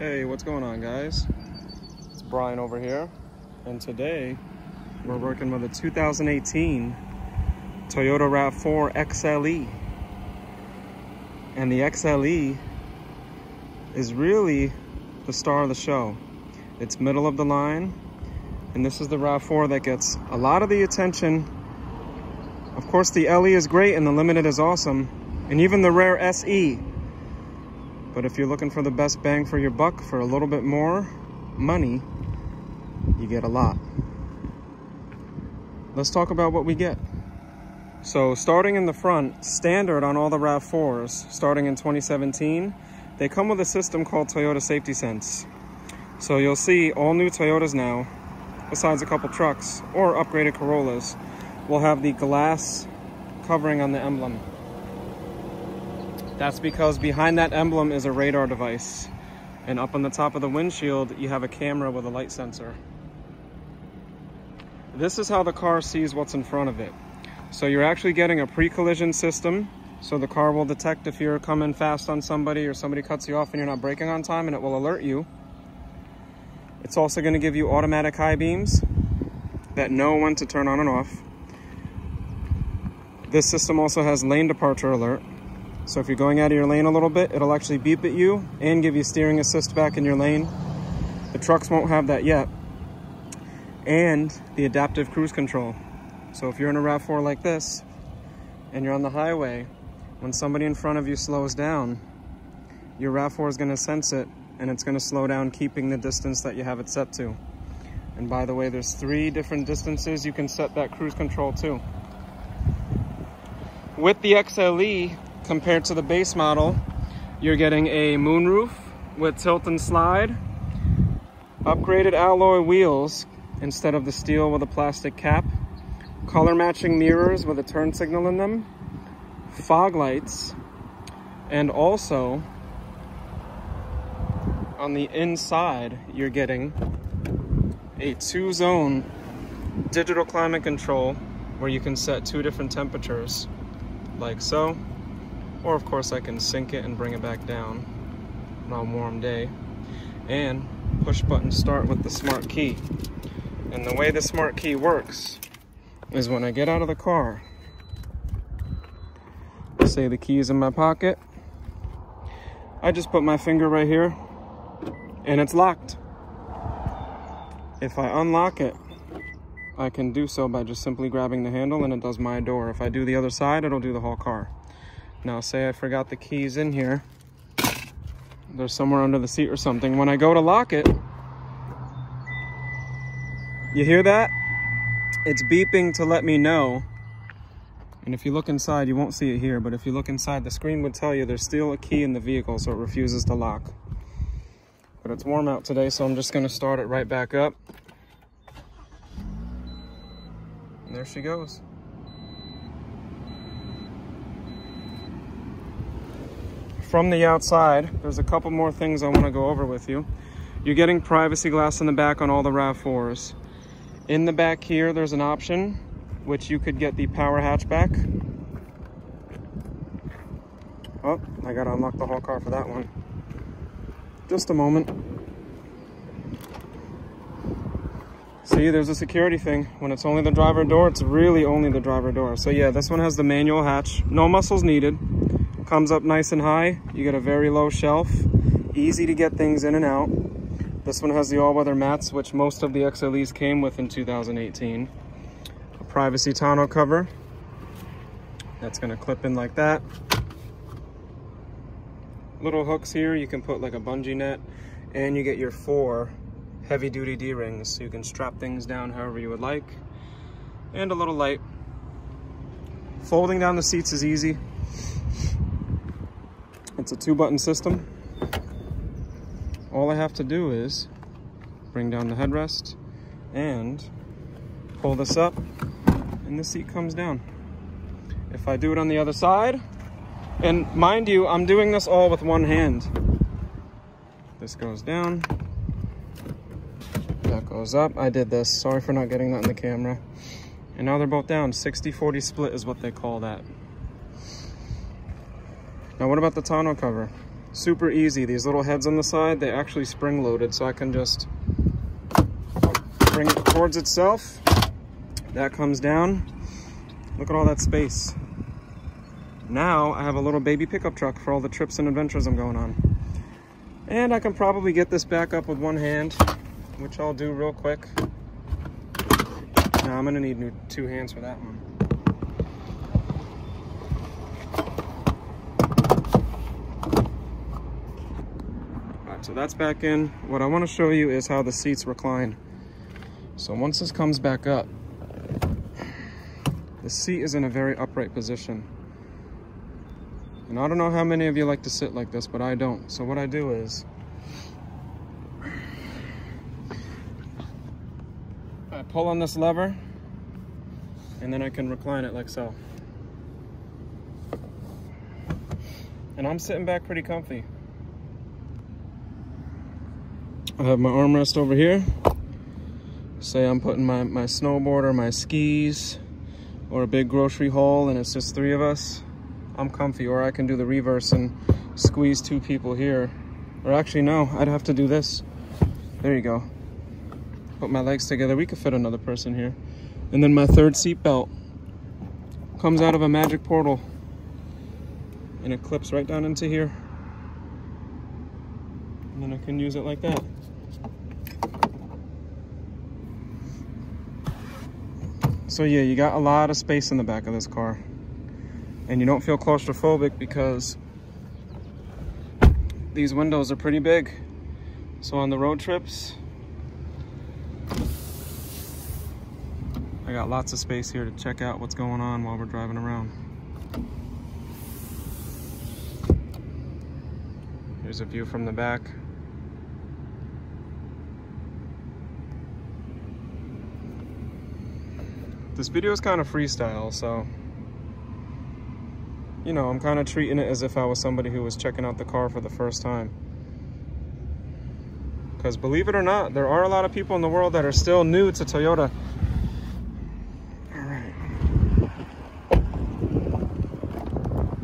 Hey, what's going on, guys? It's Brian over here, and today we're working with a 2018 Toyota RAV4 XLE. And the XLE is really the star of the show. It's middle of the line, and this is the RAV4 that gets a lot of the attention. Of course, the LE is great and the Limited is awesome, and even the rare SE. But if you're looking for the best bang for your buck for a little bit more money, you get a lot. Let's talk about what we get. So starting in the front, standard on all the RAV4s, starting in 2017, they come with a system called Toyota Safety Sense. So you'll see all new Toyotas now, besides a couple trucks or upgraded Corollas, will have the glass covering on the emblem. That's because behind that emblem is a radar device. And up on the top of the windshield, you have a camera with a light sensor. This is how the car sees what's in front of it. So you're actually getting a pre-collision system. So the car will detect if you're coming fast on somebody or somebody cuts you off and you're not braking on time, and it will alert you. It's also going to give you automatic high beams that know when to turn on and off. This system also has lane departure alert. So if you're going out of your lane a little bit, it'll actually beep at you and give you steering assist back in your lane. The trucks won't have that yet. And the adaptive cruise control. So if you're in a RAV4 like this and you're on the highway, when somebody in front of you slows down, your RAV4 is going to sense it and it's going to slow down, keeping the distance that you have it set to. And by the way, there's 3 different distances you can set that cruise control to. With the XLE, compared to the base model, you're getting a moonroof with tilt and slide, upgraded alloy wheels instead of the steel with a plastic cap, color matching mirrors with a turn signal in them, fog lights, and also on the inside you're getting a 2-zone digital climate control where you can set 2 different temperatures, like so. Or of course I can sync it and bring it back down on a warm day. And push button start with the smart key. And the way the smart key works is when I get out of the car, say the key is in my pocket, I just put my finger right here and it's locked. If I unlock it, I can do so by just simply grabbing the handle and it does my door. If I do the other side, it'll do the whole car. Now, say I forgot the keys in here. They're somewhere under the seat or something. When I go to lock it, you hear that? It's beeping to let me know. And if you look inside, you won't see it here, but if you look inside, the screen would tell you there's still a key in the vehicle, so it refuses to lock. But it's warm out today, so I'm just gonna start it right back up. And there she goes. From the outside, there's a couple more things I want to go over with you. You're getting privacy glass in the back on all the RAV4s. In the back here, there's an option, which you could get the power hatchback. Oh, I gotta unlock the whole car for that one. Just a moment. See, there's a security thing. When it's only the driver door, it's really only the driver door. So yeah, this one has the manual hatch. No muscles needed. Comes up nice and high. You get a very low shelf, easy to get things in and out. This one has the all-weather mats, which most of the XLEs came with in 2018. A privacy tonneau cover that's going to clip in like that. Little hooks here, you can put like a bungee net, and you get your 4 heavy-duty D-rings, so you can strap things down however you would like. And a little light. Folding down the seats is easy. It's a 2-button system. All I have to do is bring down the headrest and pull this up, and the seat comes down. If I do it on the other side, and mind you, I'm doing this all with one hand. This goes down, that goes up. I did this, sorry for not getting that in the camera. And now they're both down. 60-40 split is what they call that. Now what about the tonneau cover? Super easy. These little heads on the side, they actually spring loaded, so I can just bring it towards itself. That comes down. Look at all that space. Now I have a little baby pickup truck for all the trips and adventures I'm going on. And I can probably get this back up with one hand, which I'll do real quick. Now I'm gonna need two hands for that one. So that's back in. What I want to show you is how the seats recline. So once this comes back up, the seat is in a very upright position. And I don't know how many of you like to sit like this, but I don't. So what I do is, I pull on this lever, and then I can recline it like so. And I'm sitting back pretty comfy. I have my armrest over here. Say I'm putting my snowboard or my skis or a big grocery haul and it's just 3 of us. I'm comfy. Or I can do the reverse and squeeze 2 people here. Or actually no, I'd have to do this. There you go. Put my legs together. We could fit another person here. And then my 3rd seat belt comes out of a magic portal and it clips right down into here. And then I can use it like that. So yeah, you got a lot of space in the back of this car. And you don't feel claustrophobic because these windows are pretty big. So on the road trips, I got lots of space here to check out what's going on while we're driving around. Here's a view from the back. This video is kind of freestyle, so, you know, I'm kind of treating it as if I was somebody who was checking out the car for the first time. Because believe it or not, there are a lot of people in the world that are still new to Toyota. All right.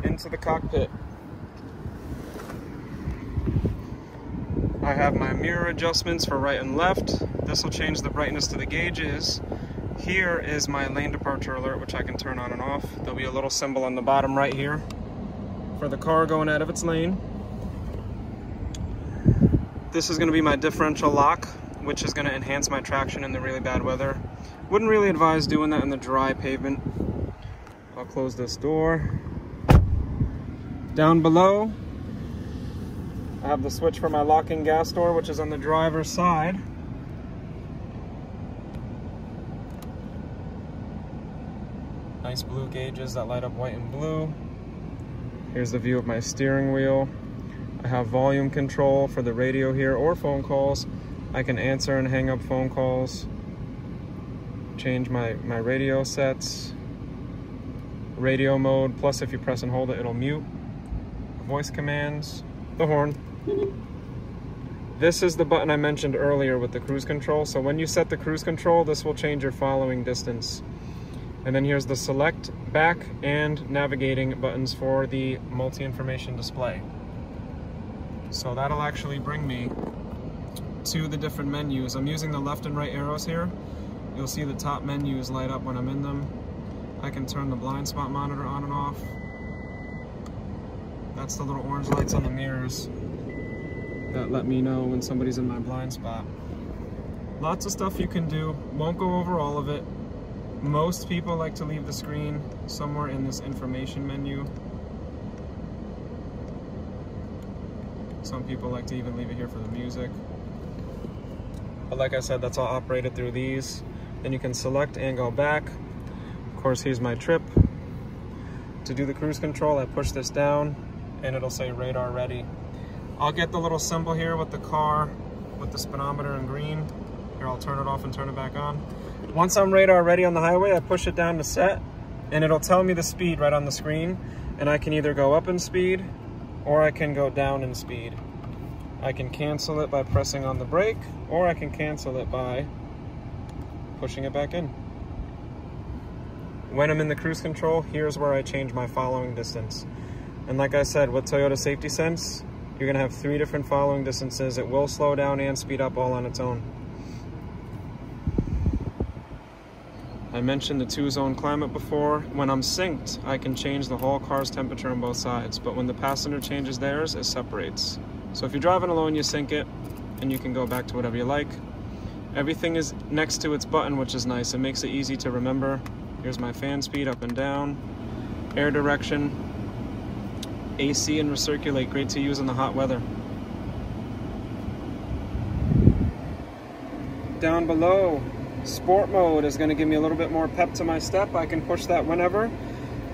Into the cockpit. I have my mirror adjustments for right and left. This will change the brightness to the gauges. Here is my lane departure alert, which I can turn on and off. There'll be a little symbol on the bottom right here for the car going out of its lane. This is going to be my differential lock, which is going to enhance my traction in the really bad weather. Wouldn't really advise doing that in the dry pavement. I'll close this door. Down below, I have the switch for my locking gas door, which is on the driver's side. Nice blue gauges that light up white and blue. Here's the view of my steering wheel. I have volume control for the radio here or phone calls. I can answer and hang up phone calls. Change my radio sets. Radio mode, plus if you press and hold it, it'll mute. Voice commands. The horn. This is the button I mentioned earlier with the cruise control. So when you set the cruise control, this will change your following distance. And then here's the select, back, and navigating buttons for the multi-information display. So that'll actually bring me to the different menus. I'm using the left and right arrows here. You'll see the top menus light up when I'm in them. I can turn the blind spot monitor on and off. That's the little orange lights on the mirrors that let me know when somebody's in my blind spot. Lots of stuff you can do. Won't go over all of it. Most people like to leave the screen somewhere in this information menu. Some people like to even leave it here for the music. But like I said, that's all operated through these. Then you can select and go back. Of course, here's my trip. To do the cruise control, I push this down and it'll say radar ready. I'll get the little symbol here with the car, with the speedometer in green. Here, I'll turn it off and turn it back on. Once I'm radar ready on the highway, I push it down to set, and it'll tell me the speed right on the screen, and I can either go up in speed, or I can go down in speed. I can cancel it by pressing on the brake, or I can cancel it by pushing it back in. When I'm in the cruise control, here's where I change my following distance. And like I said, with Toyota Safety Sense, You're gonna have 3 different following distances. It will slow down and speed up all on its own. I mentioned the 2-zone climate before. When I'm synced, I can change the whole car's temperature on both sides, but when the passenger changes theirs, it separates. So if you're driving alone, you sync it, and you can go back to whatever you like. Everything is next to its button, which is nice. It makes it easy to remember. Here's my fan speed up and down, air direction, AC and recirculate, great to use in the hot weather. Down below, sport mode is going to give me a little bit more pep to my step. I can push that whenever.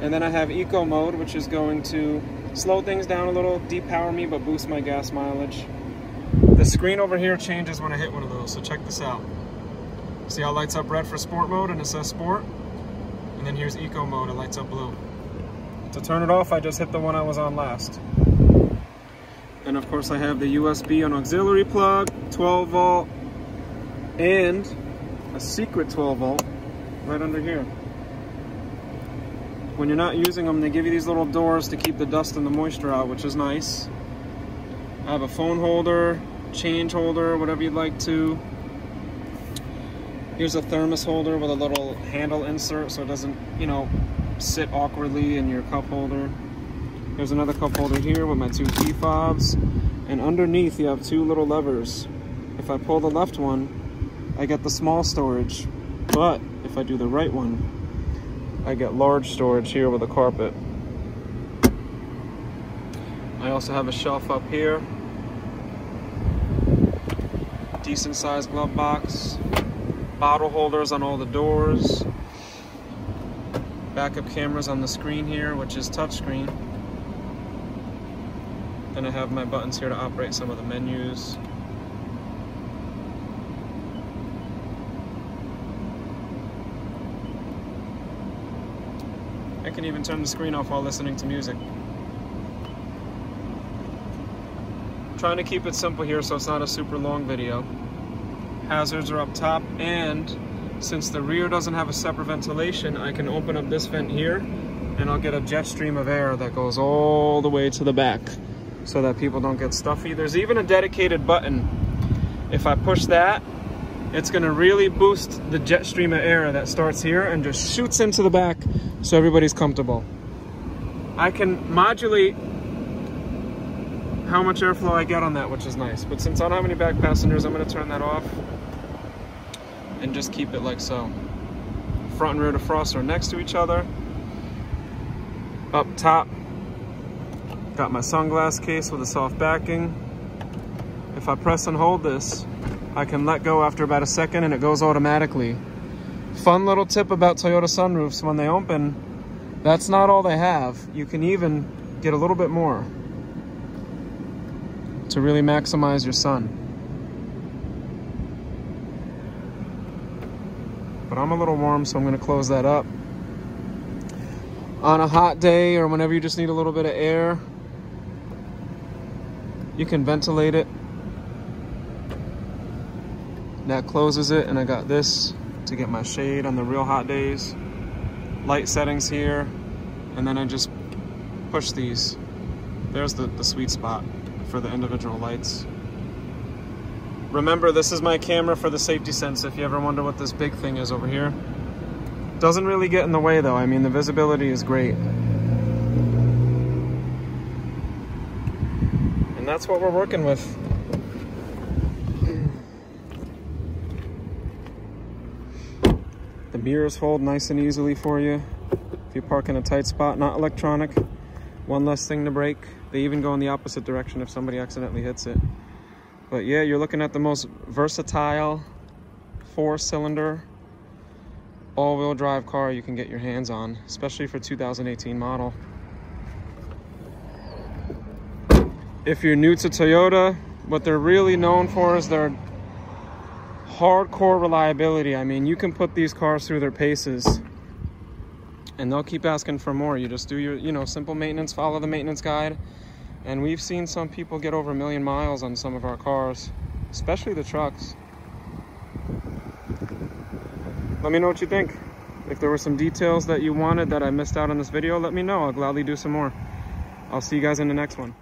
And then I have eco mode, which is going to slow things down a little, depower me, but boost my gas mileage. The screen over here changes when I hit one of those, so check this out. See how it lights up red for sport mode and it says sport? And then here's eco mode, it lights up blue. To turn it off, I just hit the one I was on last. And of course I have the USB and auxiliary plug, 12 volt, and a secret 12 volt right under here. When you're not using them, they give you these little doors to keep the dust and the moisture out, which is nice. I have a phone holder, change holder, whatever you'd like to. Here's a thermos holder with a little handle insert so it doesn't, you know, sit awkwardly in your cup holder. There's another cup holder here with my 2 key fobs. And underneath you have 2 little levers. If I pull the left one, I get the small storage, but if I do the right one, I get large storage here with a carpet. I also have a shelf up here, decent sized glove box, bottle holders on all the doors, backup cameras on the screen here, which is touchscreen. Then I have my buttons here to operate some of the menus. I can even turn the screen off while listening to music. I'm trying to keep it simple here so it's not a super long video. Hazards are up top, and since the rear doesn't have a separate ventilation, I can open up this vent here and I'll get a jet stream of air that goes all the way to the back so that people don't get stuffy. There's even a dedicated button. If I push that, it's gonna really boost the jet stream of air that starts here and just shoots into the back so everybody's comfortable. I can modulate how much airflow I get on that, which is nice. But since I don't have any back passengers, I'm gonna turn that off and just keep it like so. Front and rear defroster are next to each other. Up top, got my sunglass case with a soft backing. If I press and hold this, I can let go after about a second and it goes automatically. Fun little tip about Toyota sunroofs: when they open, that's not all they have. You can even get a little bit more to really maximize your sun. But I'm a little warm, so I'm gonna close that up. On a hot day or whenever you just need a little bit of air, you can ventilate it. That closes it, and I got this to get my shade on the real hot days. Light settings here, and then I just push these. There's the sweet spot for the individual lights. Remember, this is my camera for the safety sense, if you ever wonder what this big thing is over here. Doesn't really get in the way though. I mean, the visibility is great. And that's what we're working with. The mirrors fold nice and easily for you if you park in a tight spot. Not electronic. One less thing to break. They even go in the opposite direction if somebody accidentally hits it. But yeah, you're looking at the most versatile 4-cylinder all-wheel drive car you can get your hands on, especially for 2018 model. If you're new to Toyota, what they're really known for is their hardcore reliability. I mean, you can put these cars through their paces and they'll keep asking for more. You just do your, you know, simple maintenance, follow the maintenance guide. And we've seen some people get over 1 million miles on some of our cars, especially the trucks. Let me know what you think. If there were some details that you wanted that I missed out on this video, let me know. I'll gladly do some more. I'll see you guys in the next one.